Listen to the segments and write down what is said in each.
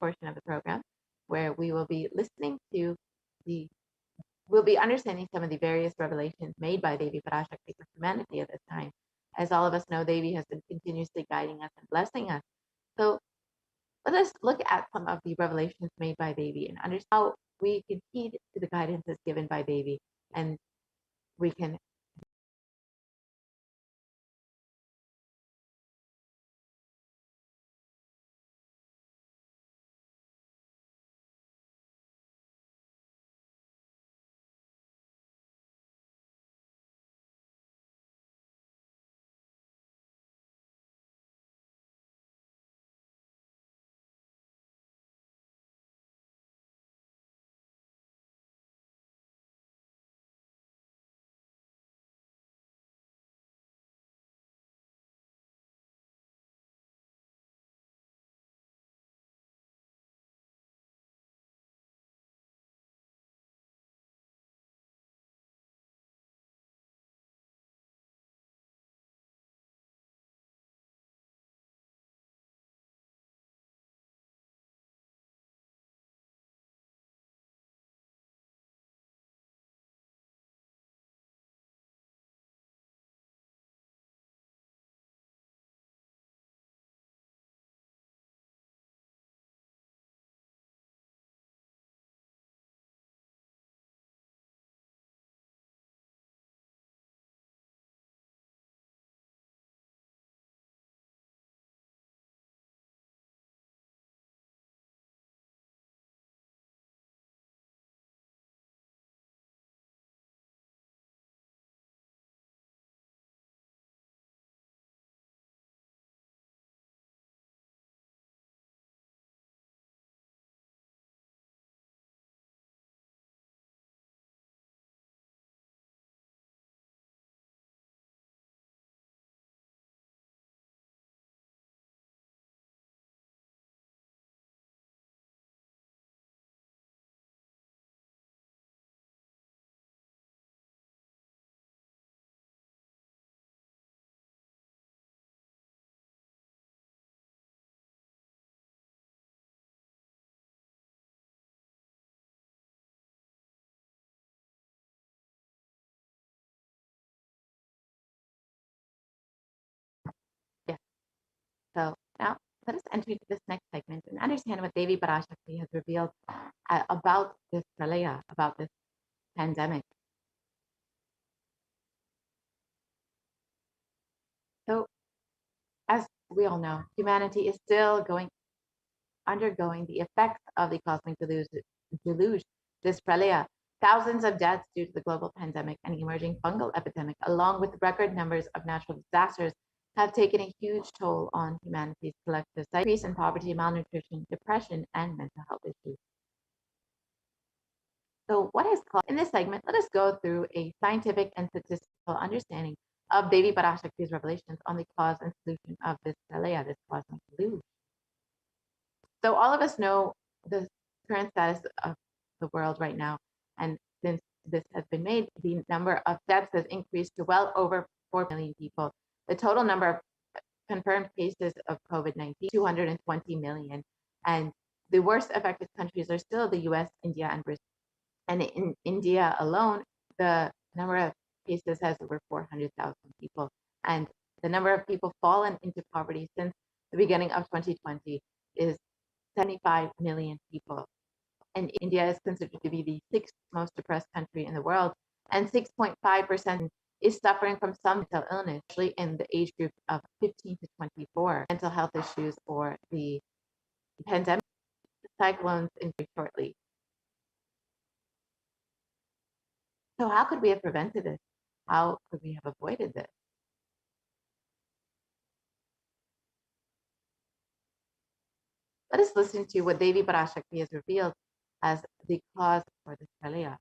portion of the program where we will be listening to we'll be understanding some of the various revelations made by Devi Parashakti for humanity at this time. As all of us know, Devi has been continuously guiding us and blessing us. So let us look at some of the revelations made by Devi and understand how we can heed to the guidances given by Devi, and we can yeah. So now let us enter into this next segment and understand what Devi Parashakti has revealed about this pralaya, about this pandemic. So as we all know, humanity is still undergoing the effects of the cosmic deluge, this pralaya. Thousands of deaths due to the global pandemic and emerging fungal epidemic, along with record numbers of natural disasters, have taken a huge toll on humanity's collective psyche, increase in poverty, malnutrition, depression, and mental health issues. So what is caused in this segment, let us go through a scientific and statistical understanding of Devi Parashakti's revelations on the cause and solution of this pralaya, this cosmic deluge. So all of us know the current status of the world right now. And since this has been made, the number of deaths has increased to well over 4 million people. The total number of confirmed cases of COVID-19, 220 million. And the worst affected countries are still the US, India, and Brazil. And in India alone, the number of cases has over 400,000 people. And the number of people fallen into poverty since the beginning of 2020 is 75 million people. And India is considered to be the sixth most depressed country in the world. And 6.5% is suffering from some mental illness, especially in the age group of 15 to 24. Mental health issues or the pandemic, cyclones in shortly. So how could we have prevented this? How could we have avoided this? Let us listen to what Devi Parashakti has revealed as the cause for this pralaya.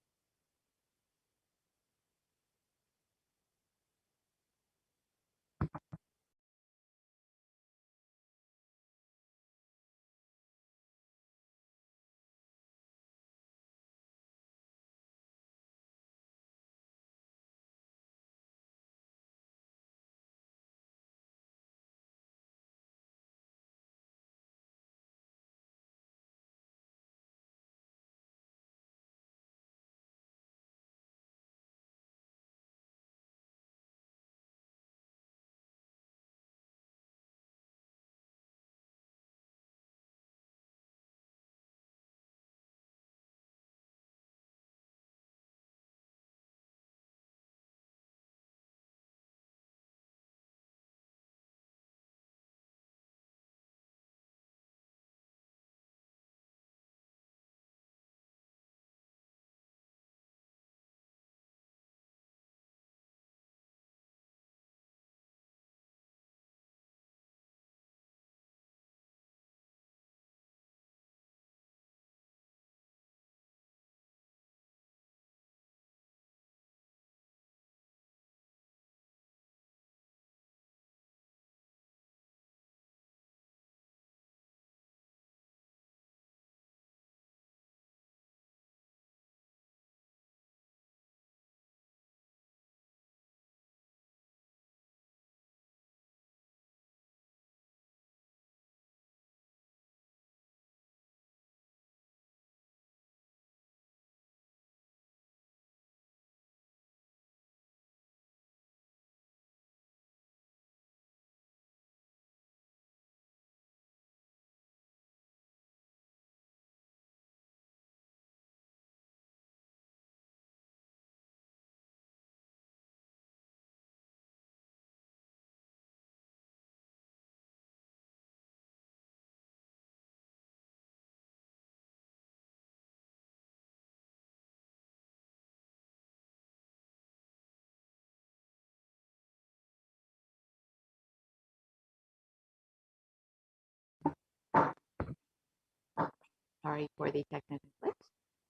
sorry for the technical glitch.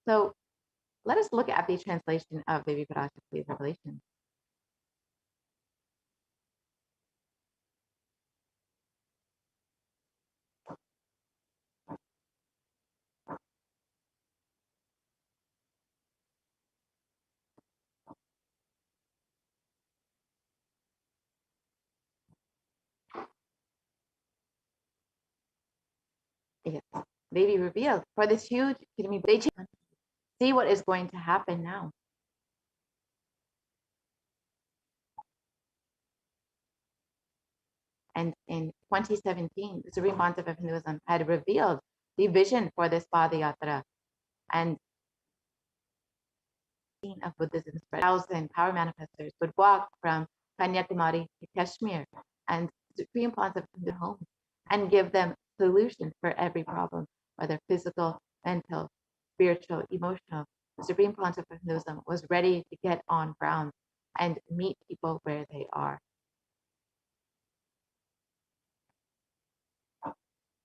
So let us look at the translation of Devi Parashakti's revelation. Yes, Devi revealed for this huge see what is going to happen now. And in 2017, the Supreme Pontiff of Hinduism had revealed the vision for this Padayatra and of Buddhism spread. 1,000 power manifestors would walk from Kanyakumari to Kashmir and Supreme Pontiff of their homes and give them solutions for every problem, whether physical, mental, spiritual, emotional. The Supreme Pontiff of Hinduism was ready to get on ground and meet people where they are.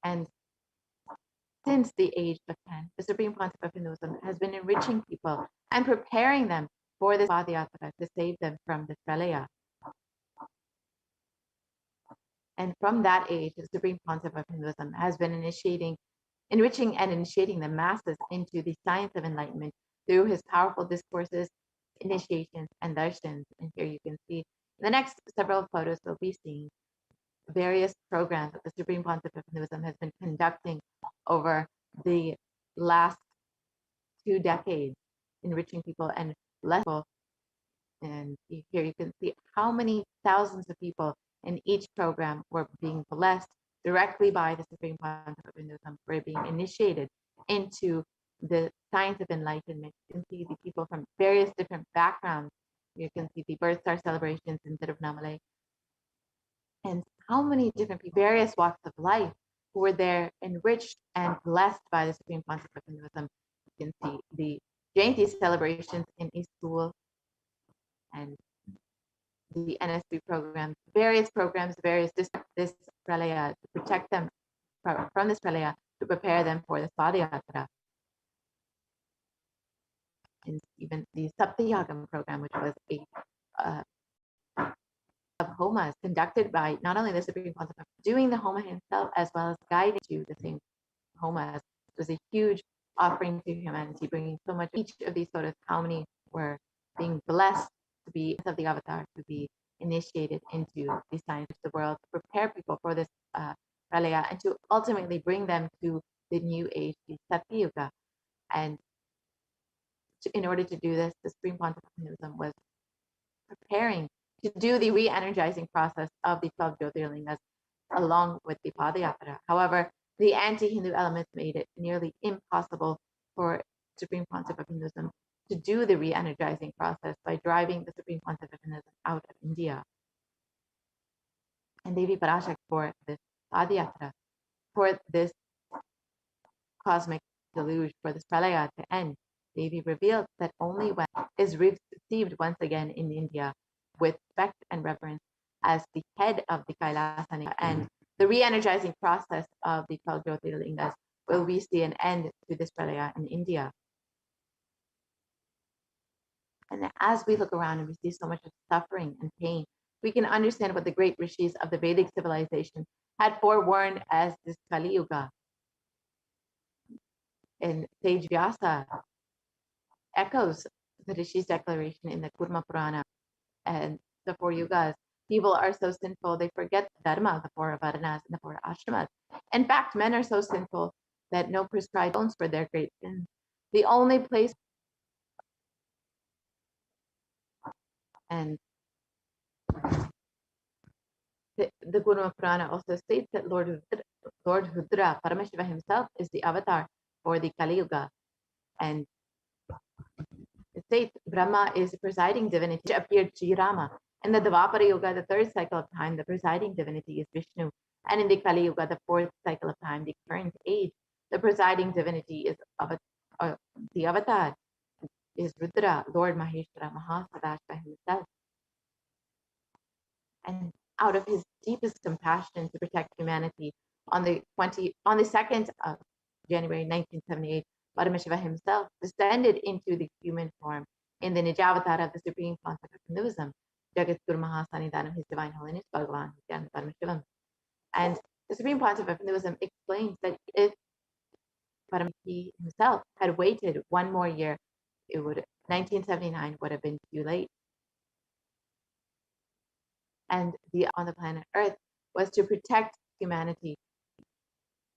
And since the age of 10, the Supreme Pontiff of Hinduism has been enriching people and preparing them for this Padayatra to save them from the pralaya. And from that age, the Supreme Pontiff of Hinduism has been enriching and initiating the masses into the science of enlightenment through his powerful discourses, initiations, and darshans. And here you can see in the next several photos, we'll be seeing various programs that the Supreme Pontiff of Hinduism has been conducting over the last 2 decades, enriching people and less people. And here you can see how many thousands of people in each program were being blessed directly by the Supreme Pontiff of Hinduism, were being initiated into the science of enlightenment. You can see the people from various different backgrounds. You can see the birth star celebrations in Tirunelveli, and how many different people, various walks of life, who were there enriched and blessed by the Supreme Pontiff of Hinduism. You can see the Jayanti celebrations in East School and the NSB programs, various this pralaya to protect them from this pralaya, to prepare them for the Padayatra. And even the Saptayagam program, which was a of homas conducted by not only the Supreme Pontiff, doing the homa himself, as well as guiding to the same homas. It was a huge offering to humanity, bringing so much. Each of these photos, how many were being blessed to be of the avatar, to be initiated into the science of the world, to prepare people for this pralaya, and to ultimately bring them to the new age, the Satya Yuga. And in order to do this, the Supreme Pontiff of Hinduism was preparing to do the re-energizing process of the 12 Jyotirlingas along with the Padayatra. However, the anti-Hindu elements made it nearly impossible for Supreme Pontiff of Hinduism to do the re-energizing process by driving the Supreme Pontiff of Hinduism out of India. And Devi Parashakti, for this Padayatra, for this cosmic deluge, for this pralaya to end, Devi revealed that only when is received once again in India with respect and reverence as the head of the Kailasana and the re-energizing process of the 12 Jyotirlingas, will we see an end to this pralaya in India. And as we look around and we see so much of suffering and pain, we can understand what the great rishis of the Vedic civilization had forewarned as this Kali Yuga. And Sage Vyasa echoes the Rishi's declaration in the Kurma Purana and the 4 yugas. People are so sinful, they forget the dharma, the 4 varnas and the 4 ashramas. In fact, men are so sinful that no prescribed atones for their great sins. The only place, and the Kurma Purana also states that Lord Rudra, Paramashiva himself, is the avatar for the Kali Yuga. And it states Brahma is the presiding divinity, which appeared Sri Rama. In the Dvapara Yuga, the 3rd cycle of time, the presiding divinity is Vishnu. And in the Kali Yuga, the 4th cycle of time, the current age, the presiding divinity is the avatar is Rudra, Lord Maheshwara, Mahasadashiva himself. And out of his deepest compassion to protect humanity, on the 2nd of January 1978, Paramashiva himself descended into the human form in the Nijavatar of the Supreme Concept of Hinduism, Jagadguru Mahasanidanam, His Divine Holiness Bhagavan Nithyananda Paramashivam. And the Supreme Concept of Hinduism explains that if Paramashiva himself had waited one more year, 1979 would have been too late. And on the planet Earth was to protect humanity.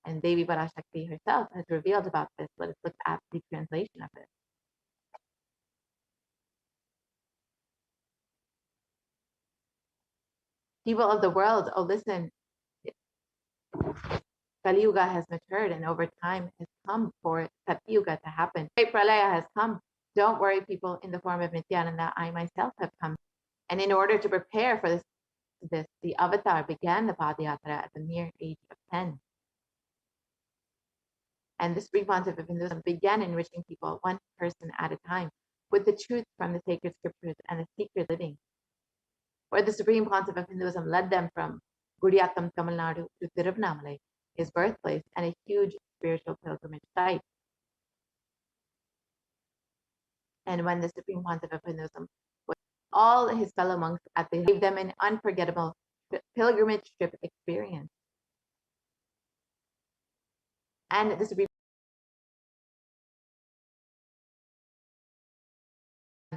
And Devi Parashakti herself has revealed about this. Let us look at the translation of it. People of the world, oh listen, Kali Yuga has matured and over time has come for Satya Yuga to happen. Great Pralaya has come. Don't worry, people, in the form of Nithyananda, I myself have come. And in order to prepare for this, the avatar began the Padayatra at the mere age of 10. And the Supreme Concept of Hinduism began enriching people one person at a time with the truth from the sacred scriptures and the secret living. Where the Supreme Concept of Hinduism led them from Gudiyatam, Tamil Nadu to Tiruvannamalai, his birthplace, and a huge spiritual pilgrimage site. And when the Supreme Concept of Hinduism was all his fellow monks gave them an unforgettable pilgrimage trip experience. And the Supreme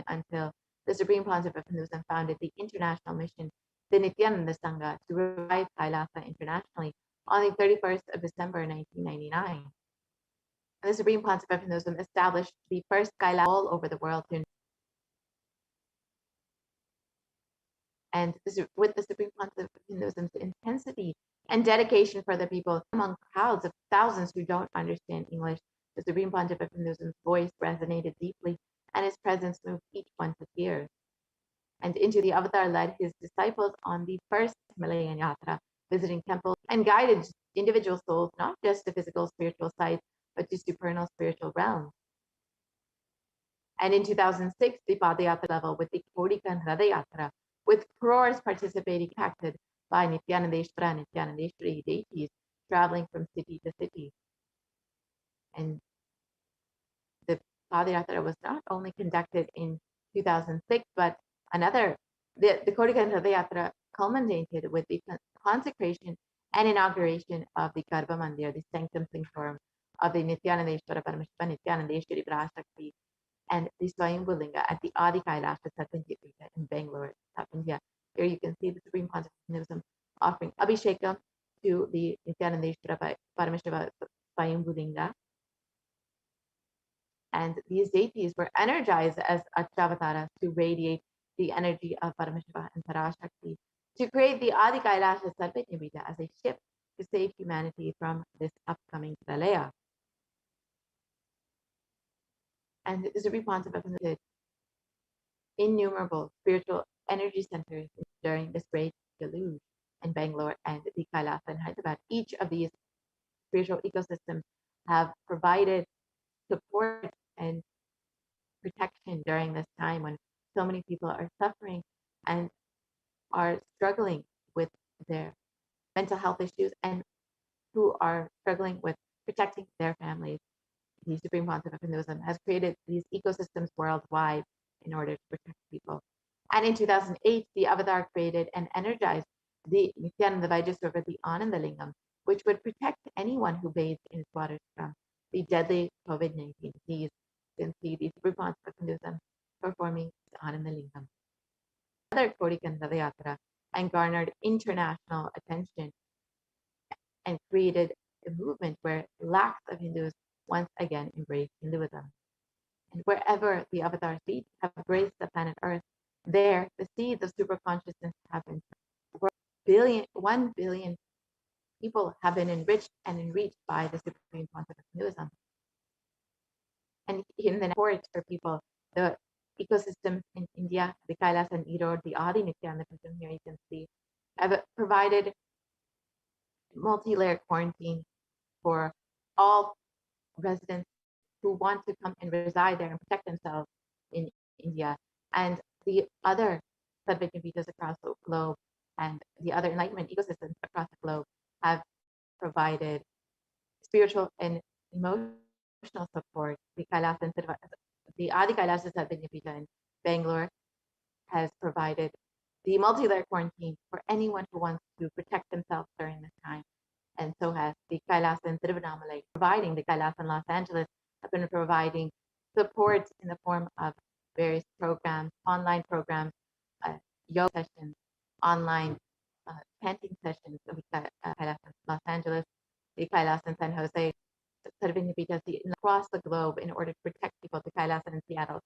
until the Supreme Concept of Hinduism founded the international mission, the Nithyananda Sangha, to revive Kailasa internationally on the 31st of December 1999. And the Supreme Concept of Hinduism established the first Kailasa all over the world. And with the Supreme Concept of Hinduism's intensity and dedication for the people among crowds of thousands who don't understand English, the Supreme Concept of Hinduism's voice resonated deeply and his presence moved each one to tears. And into the avatar led his disciples on the first Himalayan Yatra, visiting temples and guided individual souls, not just to physical spiritual sites, but to supernal spiritual realms. And in 2006, the Padayatra level with the Kodikan Radayatra, with crores participating, acted by Nithyanandeshwara and Nithyanandeshwari deities traveling from city to city. And the Padayatra was not only conducted in 2006, but the Kodikan Radayatra culminated with the consecration and inauguration of the Garbha Mandir, the sanctum sanctorum of the Nithyanandeshwara Paramashiva Nithyanandeshwari Parashakti, and the Swayambhu Linga at the Adi Kailasha Satyajit in Bangalore, South India. Here you can see the Supreme Concept of Hinduism offering Abhishekam to the Nithyanandeshwara Paramashiva Swayambhu Linga. And these deities were energized as Achavataras to radiate the energy of Paramashiva and Parashakti to create the Adi Kailasha Sarvajñavita as a ship to save humanity from this upcoming Pralaya. And the Supreme Concept of Hinduism innumerable spiritual energy centers during this great deluge in Bangalore and the Kailasa in Hyderabad. Each of these spiritual ecosystems have provided support and protection during this time when so many people are suffering and are struggling with their mental health issues and who are struggling with protecting their families. The Supreme Concept of Hinduism has created these ecosystems worldwide in order to protect people. And in 2008, the Avatar created and energized the Nithyananda Vajrasattva, the Ananda Lingam, which would protect anyone who bathed in its waters from the deadly COVID-19 disease. You can see the Supreme Concept of Hinduism performing the Ananda Lingam. Another Kodikan Radayatra and garnered international attention and created a movement where lakhs of Hindus once again embraced Hinduism. And wherever the avatar seeds have graced the planet Earth, there the seeds of super consciousness have been 1 billion people have been enriched and enriched by the Supreme Concept of Hinduism. And in the port for people, the ecosystems in India, the Kailas and Erode, the Adi Nithyananda Prism here you can see, have provided multi-layer quarantine for all residents who want to come and reside there and protect themselves in India. And the other Sadvajnapitas across the globe and the other enlightenment ecosystems across the globe have provided spiritual and emotional support. The Adi Kailasas at Vidyapita in Bangalore has provided the multi-layer quarantine for anyone who wants to protect themselves during this time. And so has the Kailasa in Tiruvannamalai, providing the Kailasa in Los Angeles have been providing support in the form of various programs, online programs, yoga sessions, online chanting sessions of the Kailasa in Los Angeles, the Kailasa in San Jose, across the globe in order to protect people, the Kailasa in Seattle,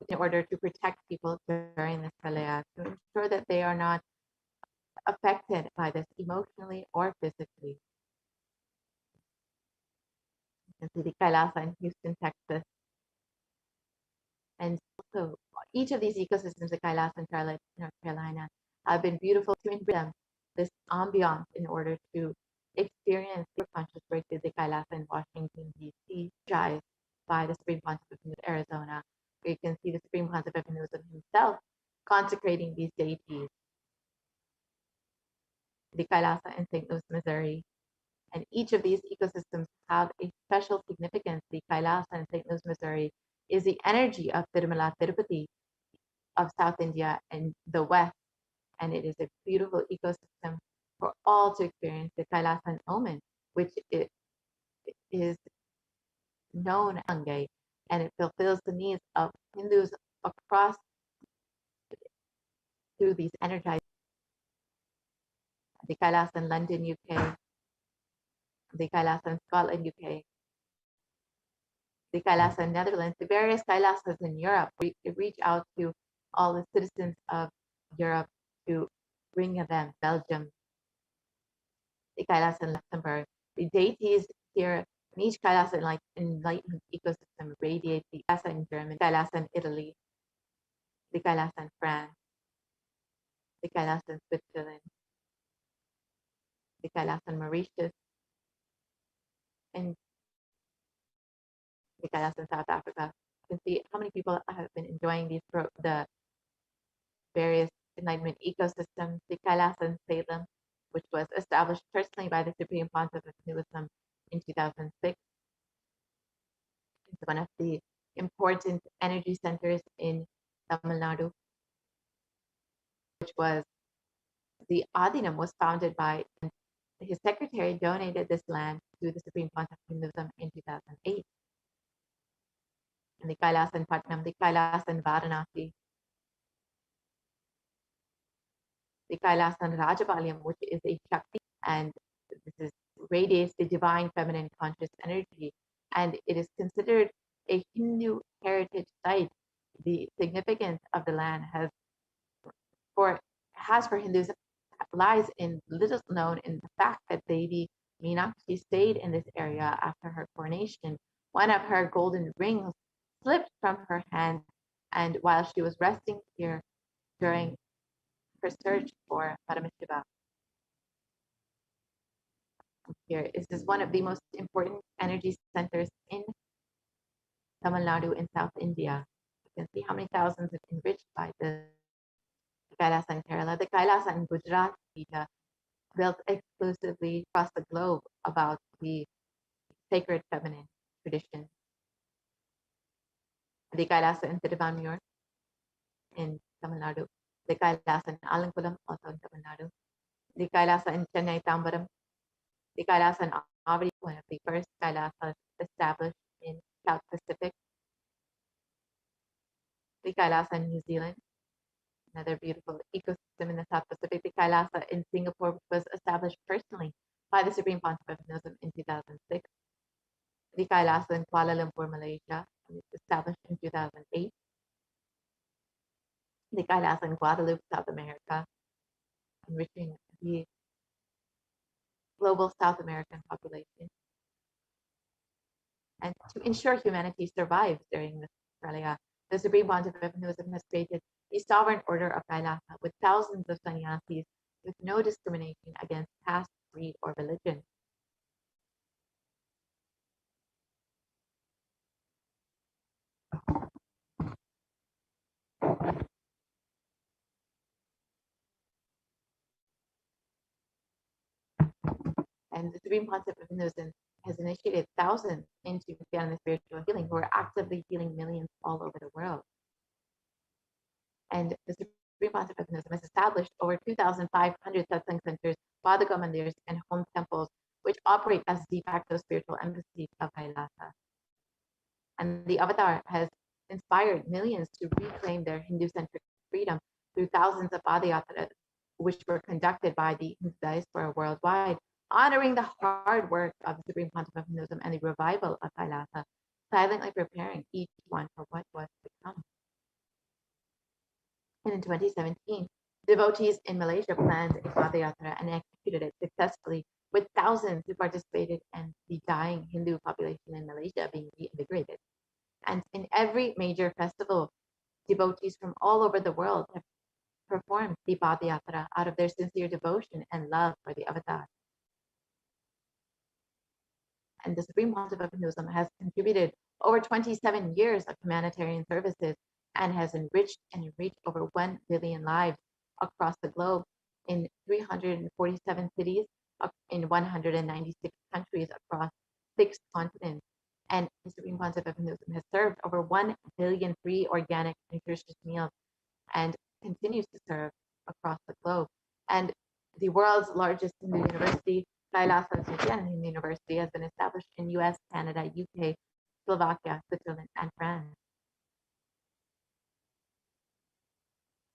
in order to protect people during this pralaya, to ensure that they are not affected by this emotionally or physically. You can see the Kailasa in Houston, Texas. And also, each of these ecosystems, the Kailasa in Charlotte, North Carolina, have been beautiful to bring them this ambiance in order to experience the conscious breakthrough, the Kailasa in Washington, D.C., energized by the Supreme Pontiff of Arizona, where you can see the Supreme Pontiff of himself consecrating these deities. The Kailasa in St. Louis, Missouri. And each of these ecosystems have a special significance. The Kailasa in St. Louis, Missouri is the energy of Tirumala Tirupati of South India and the West. And it is a beautiful ecosystem for all to experience. The Kailasa in Oman, which is known as Gange, and it fulfills the needs of Hindus across through these energized. The Kailasa in London, UK, the Kailasa in Scotland, UK, the Kailasa in Netherlands, the various Kailasas in Europe. We reach out to all the citizens of Europe to bring them, Belgium, the Kailasa in Luxembourg. The deities here in each Kailasa enlightenment ecosystem radiate. The Kailasa in Germany, the Kailasa in Italy, the Kailasa in France, the Kailasa in Switzerland, the Kailasa in Mauritius, and the Kailasa in South Africa. You can see how many people have been enjoying the various enlightenment ecosystems. The Kailasa in Salem, which was established personally by the Supreme Pontiff of Hinduism in 2006. It's one of the important energy centers in Tamil Nadu, which was the Adinam was founded by, his secretary donated this land to the Supreme Pontiff of Hinduism in 2008. And the Kailasa in Patnam, the Kailasa in Varanasi, the Kailasa in Rajapalayam, which is a Shakti, and this radiates the divine feminine conscious energy, and it is considered a Hindu heritage site. The significance of the land has for Hindus lies in little known in the fact that Devi Meenakshi stayed in this area after her coronation. One of her golden rings slipped from her hand, and while she was resting here during her search for Paramashiva. Here is this one of the most important energy centers in Tamil Nadu in South India. You can see how many thousands have been enriched by the Kailasa in Kerala, the Kailasa in Gujarat, built exclusively across the globe about the sacred feminine tradition. The Kailasa in Tiruvannamalai in Tamil Nadu, the Kailasa in Alankulam, also in Tamil Nadu, the Kailasa in Chennai Tambaram, the Kailasa in Avadi, one of the first Kailasas established in South Pacific, the Kailasa in New Zealand, another beautiful ecosystem in the South Pacific, the Kailasa in Singapore, which was established personally by the Supreme Pontiff of Hinduism in 2006, the Kailasa in Kuala Lumpur, Malaysia, established in 2008, the Kailasa in Guadeloupe, South America, enriching the global South American population, and to ensure humanity survives during this pralaya. The Supreme Pontiff of Hinduism has created a sovereign order of Kailasa with thousands of sannyasis with no discrimination against caste, creed, or religion. And the Supreme Pontiff of Hinduism has initiated thousands into Nithyananda spiritual healing, who are actively healing millions all over the world. And the Supreme Concept of Hinduism has established over 2,500 satsang centers, Padaka mandirs, and home temples, which operate as de facto spiritual embassies of Kailasa. And the Avatar has inspired millions to reclaim their Hindu-centric freedom through thousands of Padayatras, which were conducted by the Hindu diaspora worldwide, honoring the hard work of the Supreme Concept of Hinduism and the revival of Kailasa, silently preparing each one for what was to come. And in 2017, devotees in Malaysia planned a Padayatra and executed it successfully, with thousands who participated and the dying Hindu population in Malaysia being reinvigorated. And in every major festival, devotees from all over the world have performed the Padayatra out of their sincere devotion and love for the Avatar. And the Supreme Concept of Hinduism has contributed over 27 years of humanitarian services and has enriched and enriched over 1 billion lives across the globe in 347 cities, in 196 countries across 6 continents. And the Supreme Concept of Hinduism has served over 1 billion free organic nutritious meals and continues to serve across the globe. And the world's largest Hindu university, Kailasa Nithyananda University, has been established in US, Canada, UK, Slovakia, Switzerland, and France.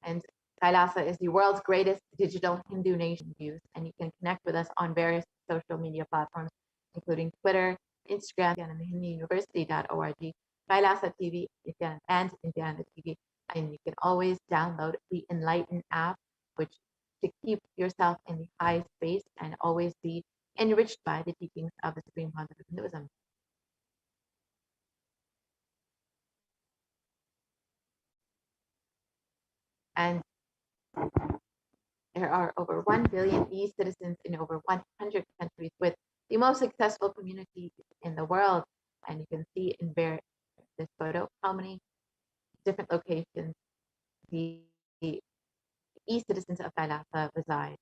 And Kailasa is the world's greatest digital Hindu nation use, and you can connect with us on various social media platforms, including Twitter, Instagram, and hinduuniversity.org, Kailasa TV, and Nithyananda TV. And you can always download the Enlighten app, which to keep yourself in the high space and always be enriched by the teachings of the Supreme Concept of Hinduism. And there are over 1 billion e-citizens in over 100 countries, with the most successful community in the world. And you can see in this photo how many different locations the e-citizens of Kailasa reside.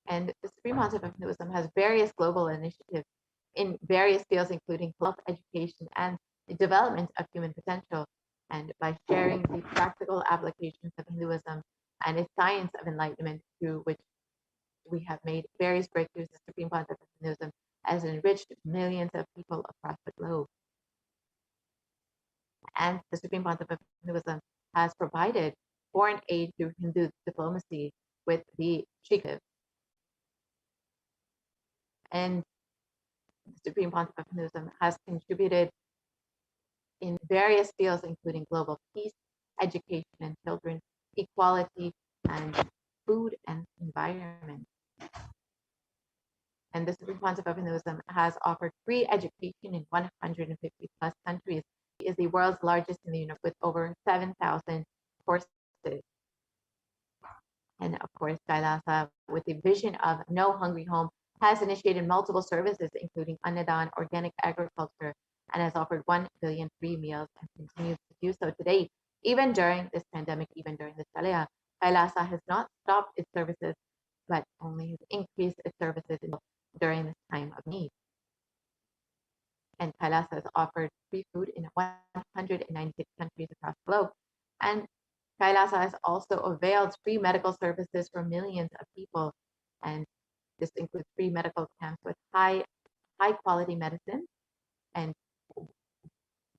And the Supreme Concept of Hinduism has various global initiatives in various fields, including health, education, and the development of human potential. And by sharing the practical applications of Hinduism and its science of enlightenment, through which we have made various breakthroughs, the Supreme Concept of Hinduism has enriched millions of people across the globe. And the Supreme Concept of Hinduism has provided foreign aid through Hindu diplomacy with the Shikha. And the Supreme Concept of Hinduism has contributed in various fields, including global peace, education and children, equality, and food and environment. And the Supreme Concept of Hinduism has offered free education in 150 plus countries. It is the world's largest in the universe, with over 7,000 courses. And of course, Kailasa, with the vision of No Hungry Home, has initiated multiple services, including Annadan, organic agriculture, and has offered 1 billion free meals and continues to do so today. Even during this pandemic, even during this Pralia, Kailasa has not stopped its services, but only has increased its services during this time of need. And Kailasa has offered free food in 196 countries across the globe. And Kailasa has also availed free medical services for millions of people. And this includes free medical camps with high quality medicine and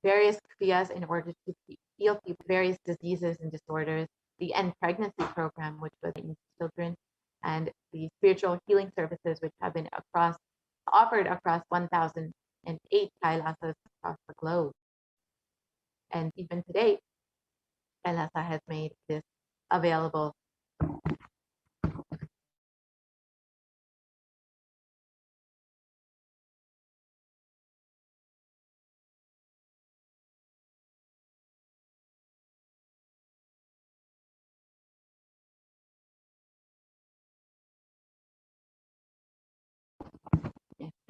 various kriyas in order to heal people various diseases and disorders, the End Pregnancy Program, which was in children, and the spiritual healing services, which have been offered across 1,008 Kailasas across the globe. And even today, Kailasa has made this available.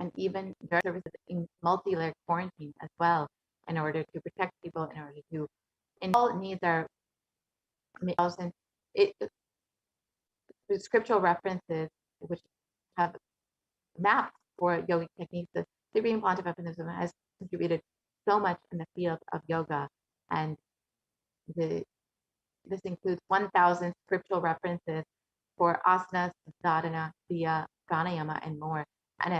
And even there are services in multi-layered quarantine as well, in order to protect people, in order to, and all needs are the scriptural references which have mapped for yogic techniques, the Supreme Pontiff of Hinduism has contributed so much in the field of yoga, and this includes 1,000 scriptural references for asanas, sadhana, kriya, pranayama, and more, and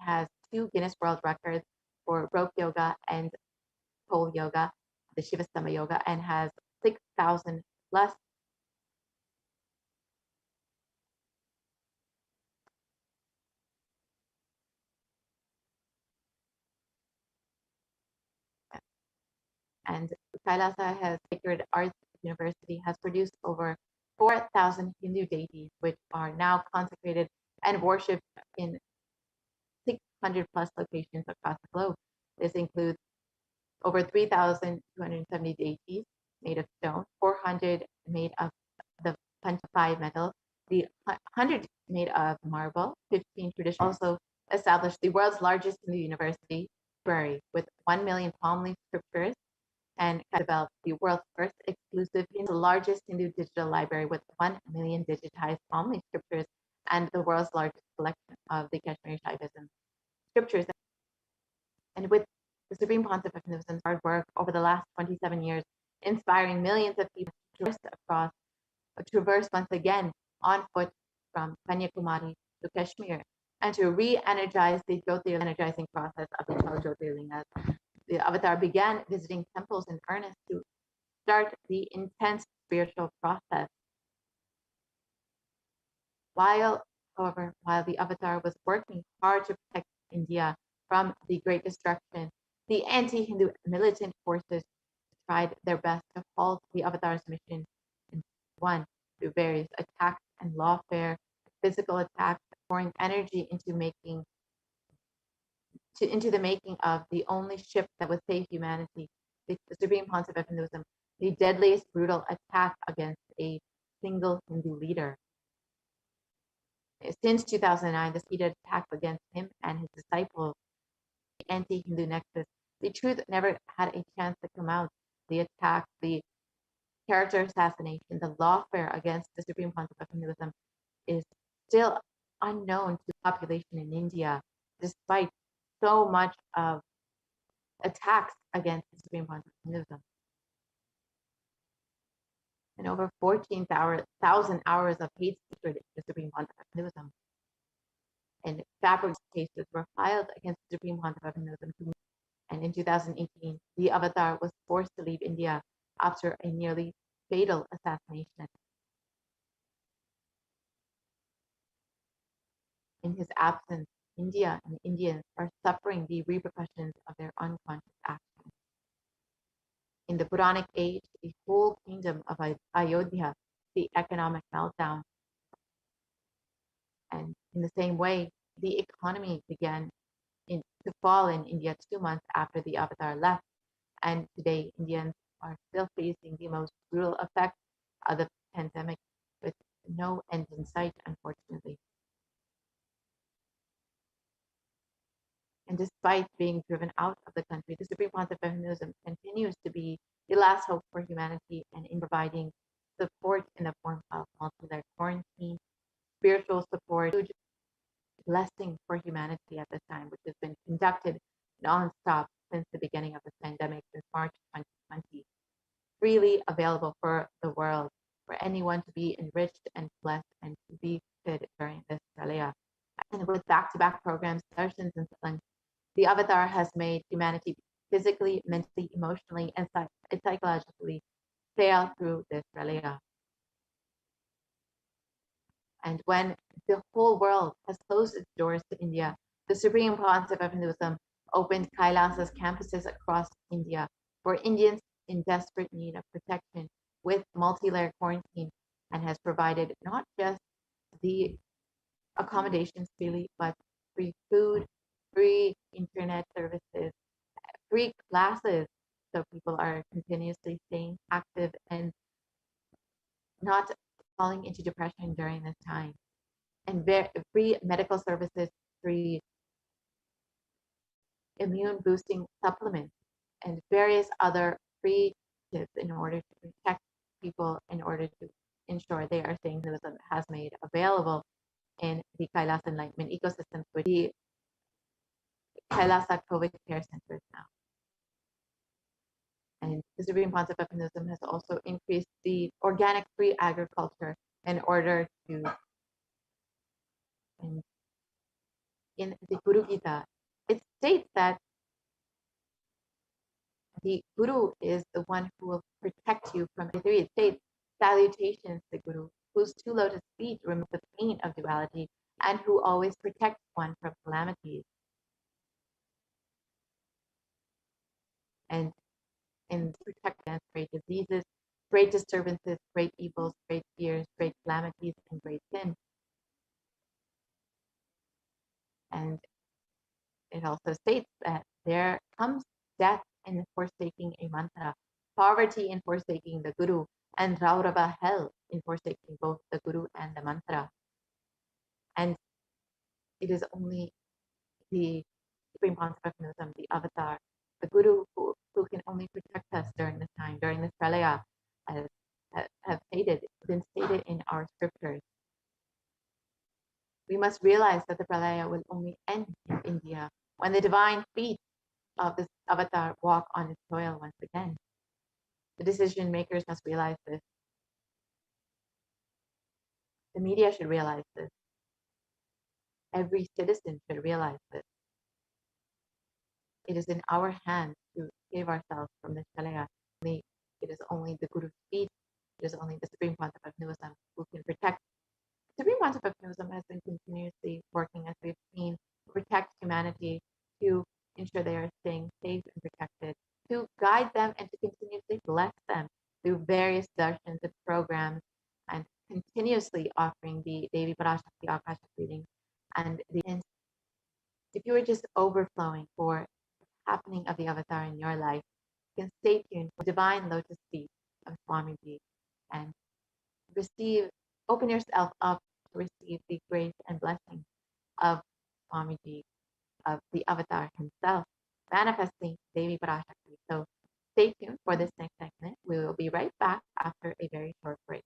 has 2 Guinness World Records for rope yoga and pole yoga, the Shivastamba yoga, and has 6,000 plus and Kailasa has Sacred Arts University has produced over 4,000 Hindu deities, which are now consecrated and worshipped in 600 plus locations across the globe. This includes over 3,270 deities made of stone, 400 made of the Panchapai metal, the 100 made of marble, 15 traditional. Also established the world's largest Hindu university library with 1 million palm leaf scriptures, and developed the world's first exclusive, the largest Hindu digital library with 1 million digitized palm leaf scriptures, and the world's largest collection of the Kashmiri Shaivism scriptures. And with the Supreme Pontiff of Hinduism's hard work over the last 27 years, inspiring millions of people to traverse once again on foot from Kanyakumari to Kashmir, and to re-energize the energizing process of the 12 Jyotirlingas. The avatar began visiting temples in earnest to start the intense spiritual process. While the avatar was working hard to protect India from the Great Destruction, the anti-Hindu militant forces tried their best to halt the avatar's mission in through various attacks and lawfare, physical attacks, pouring energy into the making of the only ship that would save humanity, the Supreme Pontiff of Hinduism, the deadliest brutal attack against a single Hindu leader. Since 2009, the repeated attacks against him and his disciples, the anti-Hindu nexus, the truth never had a chance to come out. The attack, the character assassination, the lawfare against the Supreme Pontiff of Hinduism is still unknown to the population in India, despite so much of attacks against the Supreme Pontiff of Hinduism. And over 14,000 hours of hate speech the Supreme Pontiff of Hinduism. And fabric cases were filed against the Supreme Pontiff of Hinduism. And in 2018, the avatar was forced to leave India after a nearly fatal assassination. In his absence, India and Indians are suffering the repercussions of their unconscious actions. In the Puranic age, the whole kingdom of Ayodhya, the economic meltdown. And in the same way, the economy began to fall in India 2 months after the avatar left. And today, Indians are still facing the most brutal effects of the pandemic with no end in sight, unfortunately. And despite being driven out of the country, the Supreme Pontiff of Hinduism continues to be the last hope for humanity, and in providing support in the form of multi-layer quarantine, spiritual support, huge blessing for humanity at this time, which has been conducted non-stop since the beginning of this pandemic, since March 2020, freely available for the world, for anyone to be enriched and blessed and to be fed during this Pralaya. And with back-to-back programs, darsans, and satsang, the avatar has made humanity physically, mentally, emotionally, and psychologically sail through this Pralaya. And when the whole world has closed its doors to India, the Supreme Pontiff of Hinduism opened Kailasa's campuses across India for Indians in desperate need of protection with multi-layer quarantine, and has provided not just the accommodations freely, but free food, free internet services, free classes. So people are continuously staying active and not falling into depression during this time. And free medical services, free immune boosting supplements, and various other free tips in order to protect people, in order to ensure they are staying, has made available in the Kailas Enlightenment ecosystems with the Kailasa COVID care centers now. And the Supreme Concept of Hinduism has also increased the organic free agriculture in order to, and in the Guru Gita, it states that the Guru is the one who will protect you from three. It states, salutations to Guru, whose two lotus feet remove the pain of duality and who always protects one from calamities. And protect against great diseases, great disturbances, great evils, great fears, great calamities, and great sin. And it also states that there comes death in forsaking a mantra, poverty in forsaking the Guru, and Raurava hell in forsaking both the Guru and the mantra. And it is only the Supreme Concept of Hinduism, the avatar, the Guru, who can only protect us during this time, during this pralaya, as have been stated in our scriptures. We must realize that the pralaya will only end in India when the divine feet of this avatar walk on its soil once again. The decision makers must realize this. The media should realize this. Every citizen should realize this. It is in our hands to save ourselves from this pralaya. It is only the Guru's feet, it is only the Supreme Concept of Hinduism who can protect. The Supreme Concept of Hinduism has been continuously working, as we've seen, to protect humanity, to ensure they are staying safe and protected, to guide them and to continuously bless them through various darshans and programs, and continuously offering the Devi Parashakti Akashic readings. And if you are just overflowing for the happening of the avatar in your life, you can stay tuned for divine lotus feet of Swamiji and open yourself up to receive the grace and blessing of Swamiji, of the avatar himself, manifesting Devi Parashakti. So stay tuned for this next segment. We will be right back after a very short break.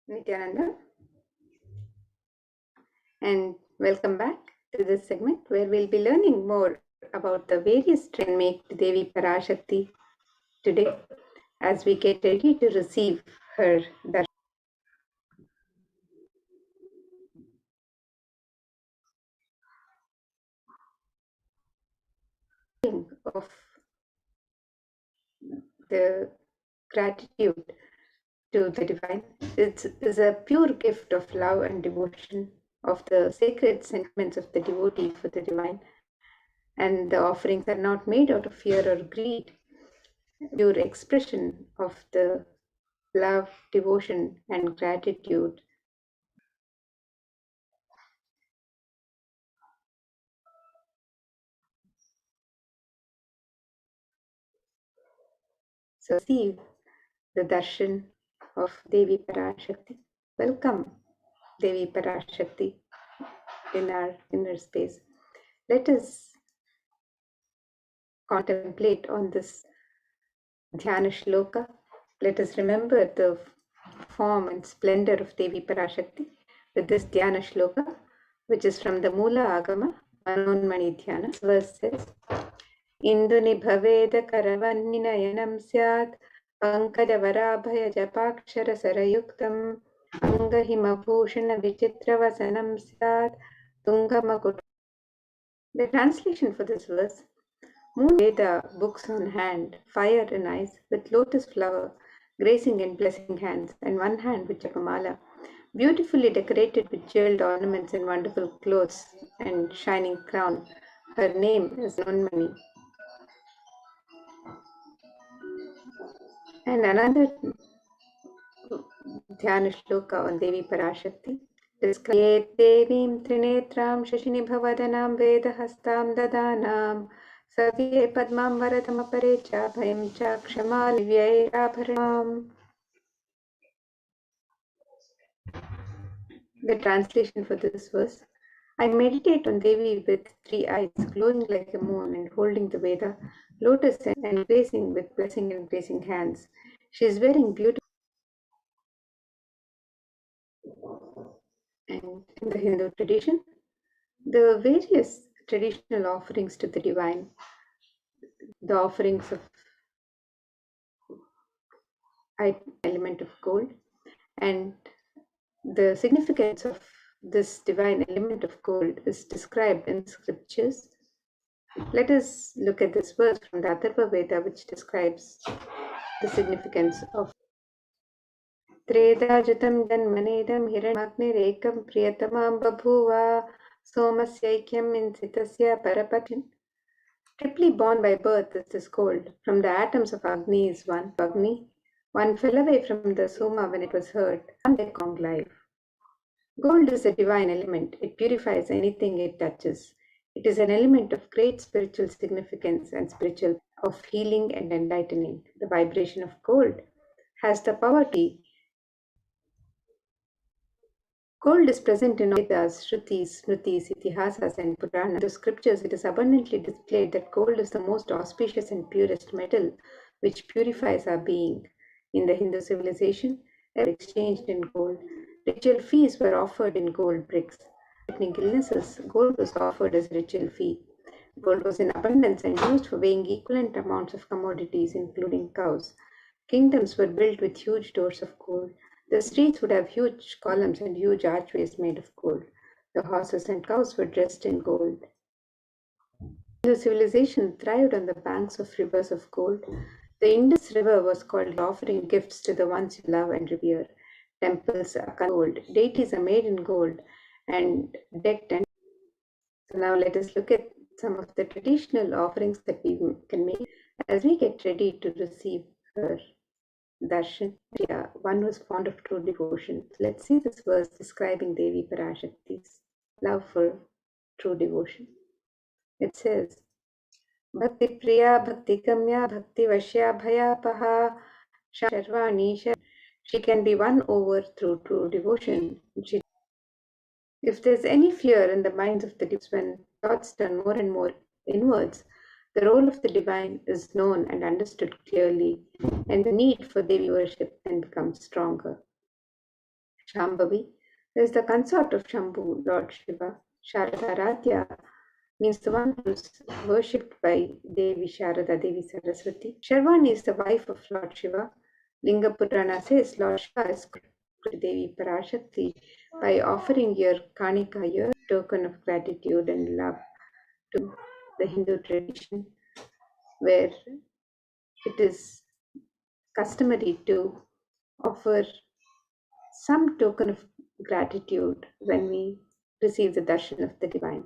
Nithyananda, and welcome back to this segment where we'll be learning more about the various trends make Devi Parashakti today as we get ready to receive her darshan of the gratitude to the divine. It is a pure gift of love and devotion of the sacred sentiments of the devotee for the divine, and the offerings are not made out of fear or greed, pure expression of the love, devotion, and gratitude. So receive the darshan of Devi Parashakti. Welcome, Devi Parashakti, in our inner space. Let us contemplate on this Dhyana Shloka. Let us remember the form and splendor of Devi Parashakti with this Dhyana Shloka, which is from the Mula Agama, Manonmani Dhyana. This verse says, Induni Bhaveda Karavaninayanam Syat Pankajavaraabhaya Japakshara Sarayuktam Angahimabhushana Vichitravasanam Syat Tungamakut. The translation for this verse: Moon Veda, books on hand, fire in eyes, with lotus flower gracing and blessing hands, and one hand with Japamala, beautifully decorated with jeweled ornaments and wonderful clothes and shining crown. Her name is Nonmani. And another Dhyana Shloka on Devi Parashakti describes Devim Trinetram Shashinibhavadanam Vedahastam Dadanam Savye Padmam Varadamapare Cha Bhayam Cha Kshamal Vyayabharanam. The translation for this verse: I meditate on Devi with three eyes, glowing like a moon and holding the Veda, lotus and gracing with blessing and gracing hands. She is wearing beautiful. And in the Hindu tradition, the various traditional offerings to the divine, the offerings of element of gold, and the significance of this divine element of gold is described in scriptures. Let us look at this verse from the Atharva Veda, which describes the significance of Tredajutam Janmanedam Hiranagnirekam Priyatamam Babhuva Somasyaikyam Insitasya Parapachin. Triply born by birth is this gold. From the atoms of Agni is one. Agni, one fell away from the Soma when it was hurt, and they come life. Gold is a divine element. It purifies anything it touches. It is an element of great spiritual significance and spiritual of healing and enlightening. The vibration of gold has the power to. Gold is present in Vedas, Shrutis, Smritis, Itihasas, and Puranas. In the scriptures, it is abundantly displayed that gold is the most auspicious and purest metal which purifies our being. In the Hindu civilization, everything was exchanged in gold. Ritual fees were offered in gold bricks. Threatening illnesses, gold was offered as ritual fee. Gold was in abundance and used for weighing equivalent amounts of commodities, including cows. Kingdoms were built with huge doors of gold. The streets would have huge columns and huge archways made of gold. The horses and cows were dressed in gold. The civilization thrived on the banks of rivers of gold. The Indus River was called offering gifts to the ones you love and revere. Temples are gold. Deities are made in gold and decked. And so now let us look at some of the traditional offerings that we can make as we get ready to receive her darshan. Yeah, one was fond of true devotion. Let's see this verse describing Devi Parashakti's love for true devotion. It says, Bhakti Priya, Bhakti Kamya, Bhakti Vashya Bhayapaha, Sharvani. She can be won over through true devotion. If there's any fear in the minds of the devotees when thoughts turn more and more inwards, the role of the divine is known and understood clearly, and the need for Devi worship then becomes stronger. Shambhavi. There is the consort of Shambhu, Lord Shiva. Sharadaradhya means the one who is worshipped by Devi Sharada, Devi Saraswati. Sharvani is the wife of Lord Shiva. Linga Purana says Lord Shiva is to Devi Parashakti by offering your Kanika, your token of gratitude and love to the Hindu tradition, where it is customary to offer some token of gratitude when we receive the darshan of the divine.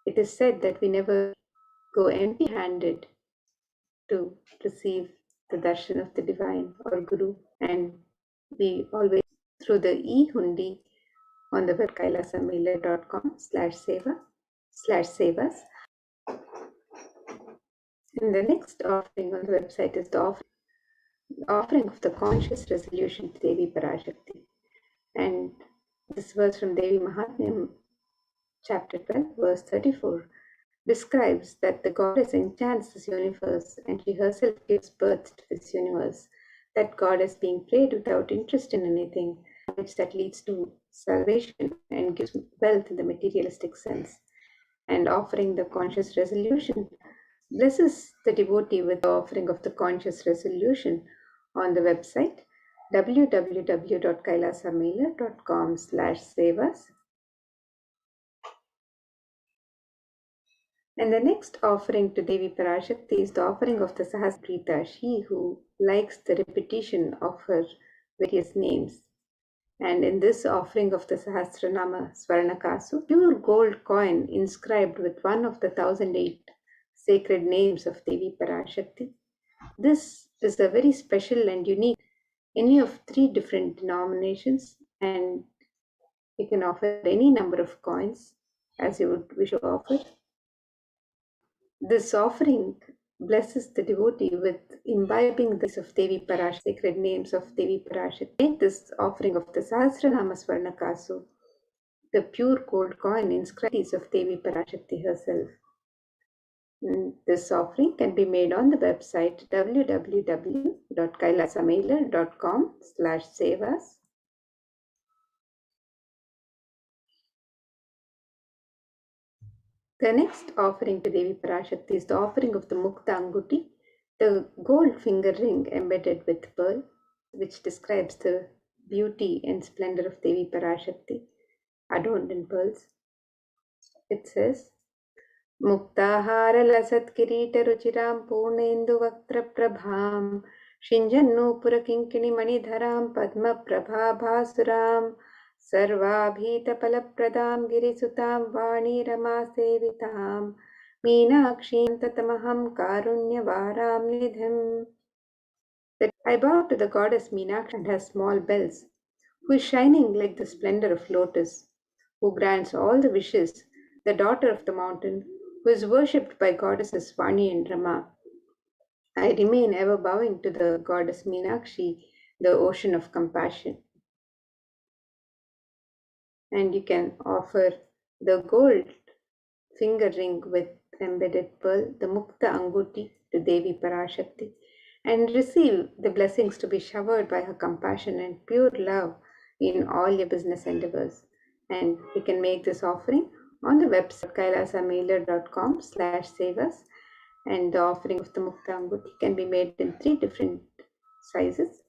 It is said that we never go empty handed to receive the darshan of the divine or Guru, and we always through the e-hundi on the web kailasamela.com/seva/sevas. And the next offering on the website is the offering of the conscious resolution to Devi Parashakti. And this verse from Devi Mahatmyam, chapter 12, verse 34, describes that the goddess enchants this universe and she herself gives birth to this universe. That goddess being prayed without interest in anything, which that leads to salvation and gives wealth in the materialistic sense. And offering the conscious resolution blesses the devotee with the offering of the conscious resolution on the website www.kailasamela.com/sevas. And the next offering to Devi Parashakti is the offering of the Sahasrita, she who likes the repetition of her various names. And in this offering of the Sahasranama Swarnakasu, pure gold coin inscribed with one of the 1008 sacred names of Devi Parashakti. This is a very special and unique, any of 3 different denominations, and you can offer any number of coins as you would wish to offer. This offering blesses the devotee with imbibing this of Devi Parashakti, sacred names of Devi Parashakti. Make this offering of the Sahasranama Swarnakasu, the pure gold coin inscribed of Devi Parashakti herself. This offering can be made on the website www.kailasamela.com/sevas. The next offering to Devi Parashakti is the offering of the Mukta Anguti, the gold finger ring embedded with pearl, which describes the beauty and splendor of Devi Parashakti, adorned in pearls. It says, Muktahara lasat kirita ruchiram purnendu vaktra prabham shinjannu kinkini manidharam padma prabhabhasuram सर्वाभीतफलप्रदां गिरिसुतां वाणीरमासेवितां मीनाक्षीं ततमहं कारुण्यवारां निधिम्. I bow to the goddess Meenakshi and her small bells, who is shining like the splendor of lotus, who grants all the wishes, the daughter of the mountain, who is worshipped by goddesses Vani and Rama. I remain ever bowing to the goddess Meenakshi, the ocean of compassion. And you can offer the gold finger ring with embedded pearl, the Mukta Anguti, to Devi Parashakti, and receive the blessings to be showered by her compassion and pure love in all your business endeavors. And you can make this offering on the website kailasamela.com/sevas, and the offering of the Mukta Anguti can be made in 3 different sizes.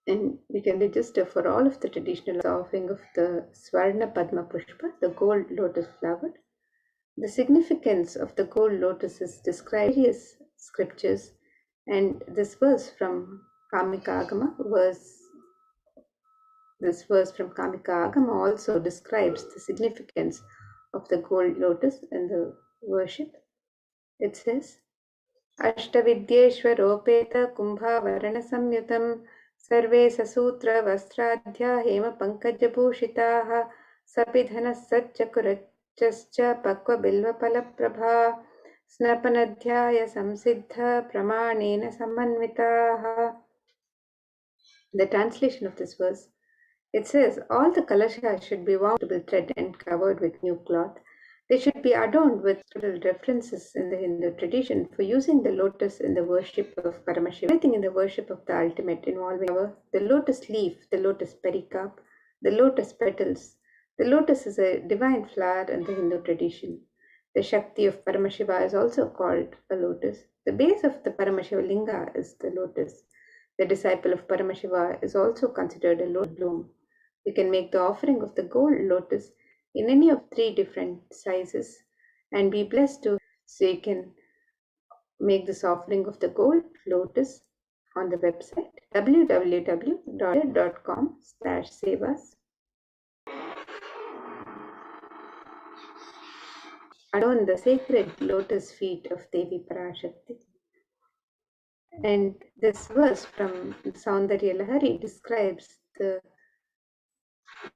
And we can register for all of the traditional offering of the Swarna Padma Pushpa, the gold lotus flower. The significance of the gold lotus is described in various scriptures, and this verse from Kamika Agama also describes the significance of the gold lotus and the worship. It says, Ashtavidyeshwaropeta kumbhavarana samyutam सर्वे ससूत्र वस्त्राध्या हेम पंकजभूषिताः सपिधनः सच्चकुरच्चश्च पक्वबिल्वफलप्रभा स्नपनध्याय संसिद्ध प्रमाणेन समन्विताः. The translation of this verse, it says, all the kalashas should be wound with thread and covered with new cloth. They should be adorned with several references in the Hindu tradition for using the lotus in the worship of Paramashiva. Everything in the worship of the ultimate involving the lotus leaf, the lotus pericarp, the lotus petals. The lotus is a divine flower in the Hindu tradition. The Shakti of Paramashiva is also called a lotus. The base of the Paramashiva linga is the lotus. The disciple of Paramashiva is also considered a lotus bloom. We can make the offering of the gold lotus in any of 3 different sizes and be blessed to. So you can make this offering of the gold lotus on the website www.com/sevas. Adorn the sacred lotus feet of Devi Parashakti. And this verse from Saundarya Lahari describes the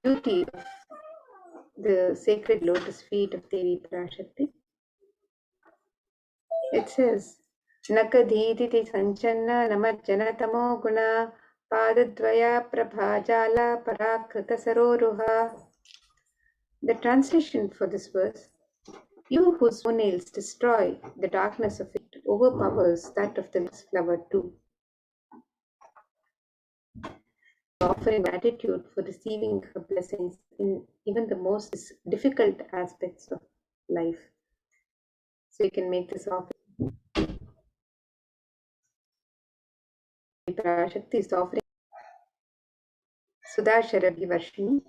beauty of the sacred lotus feet of Devi Parashakti. It says, Nakadhiditi Sanchanna Namarjana Guna Padadvaya Prabhajala Parakrita Saroruha. The translation for this verse: You whose nails destroy the darkness of it overpowers that of the lotus flower too. Offering gratitude for receiving her blessings in even the most difficult aspects of life. So you can make this offering. Parashakti is offering Sudha Sharabhi Varshini.